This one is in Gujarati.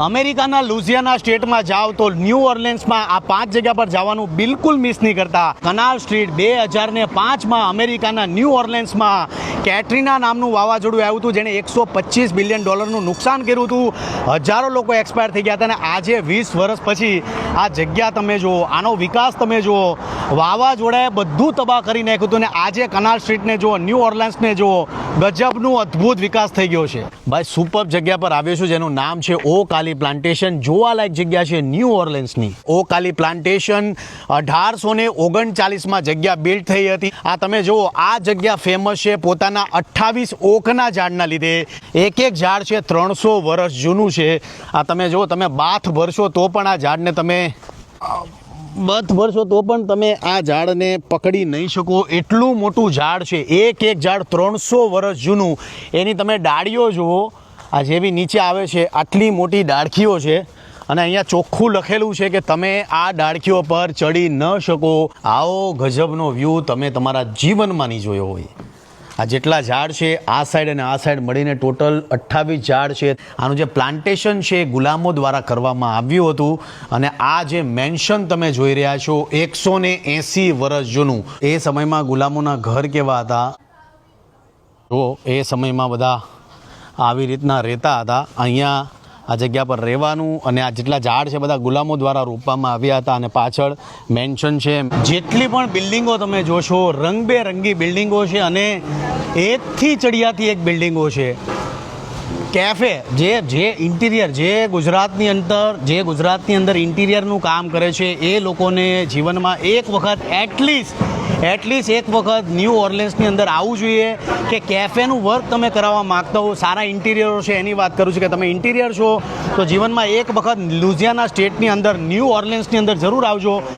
અમેરિકાના લુઝિયાના સ્ટેટમાં જાઓ તો ન્યૂ ઓર્લિન્સમાં આ 5 જગ્યા પર જવાનું બિલકુલ મિસ નહીં કરતા. કનાલ સ્ટ્રીટ 2005માં અમેરિકાના ન્યૂ ઓર્લિન્સમાં કેટરીના નામનું વાવાઝોડું આવ્યું હતું, જેણે $125 બિલિયન નુકસાન કર્યું હતું. હજારો લોકો એક્સપાયર થઈ ગયા હતા. અને આજે 20 વર્ષ પછી આ જગ્યા તમે જુઓ, આનો વિકાસ તમે જુઓ. વાવાઝોડાએ બધું તબાહ કરી નાખ્યું હતું. અને આજે કનાલ સ્ટ્રીટને જુઓ, ન્યૂ ઓર્લિન્સને જુઓ, ગજબનું અદ્ભુત વિકાસ થઈ ગયો છે. ભાઈ સુપર જગ્યા પર આવ્યો છું, જેનું નામ છે ઓકાલી પ્લાન્ટેશન. જોવાલાયક જગ્યા છે ન્યૂ ઓર્લિન્સની. ઓકાલી પ્લાન્ટેશન 1839માં જગ્યા બિલ્ડ થઈ હતી. આ તમે જુઓ, આ જગ્યા ફેમસ છે પોતાના 28 ઓકના ઝાડના લીધે. એક એક ઝાડ છે 300 વર્ષ જૂનું છે. આ તમે જુઓ, તમે બાથ ભરશો તો પણ આ ઝાડને તમે આ ઝાડને પકડી નહીં શકો, એટલું મોટું ઝાડ છે. એક એક ઝાડ 300 વર્ષ જૂનું. એની તમે ડાળીઓ જુઓ, આ જેવી નીચે આવે છે, આટલી મોટી ડાળખીઓ છે. અને અહીંયા ચોખ્ખું લખેલું છે કે તમે આ ડાળખીઓ પર ચડી ન શકો. આવો ગજબનો વ્યૂ તમે તમારા જીવનમાં નહીં જોયો હોય. આ જેટલા ઝાડ છે આ સાઈડ અને આ સાઈડ મળીને ટોટલ 28 ઝાડ છે. આનું જે પ્લાન્ટેશન છે એ ગુલામો દ્વારા કરવામાં આવ્યું હતું. અને આ જે મેન્શન તમે જોઈ રહ્યા છો 180 વર્ષ જૂનું. એ સમયમાં ગુલામોના ઘર કેવા હતા જો, એ સમયમાં બધા આવી રીતના રહેતા હતા. અહીંયા આ જગ્યા પર રહેવાનું અને આ જેટલા ઝાડ છે બધા ગુલામો દ્વારા રોપવામાં આવ્યા હતા. અને પાછળ મેન્શન છે. જેટલી પણ બિલ્ડિંગો તમે જોશો, રંગબેરંગી બિલ્ડિંગો છે. અને એકથી ચડિયાતી એક બિલ્ડિંગો છે. કેફે જે ઇન્ટિરિયર, જે ગુજરાતની અંદર ઇન્ટિરિયરનું કામ કરે છે, એ લોકોને જીવનમાં એક વખત એટલીસ્ટ એક વખત ન્યૂ ઓર્લિન્સની અંદર આવવું જોઈએ કે કેફેનું વર્ક તમે કરાવવા માગતા હો. સારા ઇન્ટિરિયરો છે એની વાત કરું છું કે તમે ઇન્ટિરિયર છો તો જીવનમાં એક વખત લુઝિયાના સ્ટેટની અંદર ન્યૂ ઓર્લિન્સની અંદર જરૂર આવજો.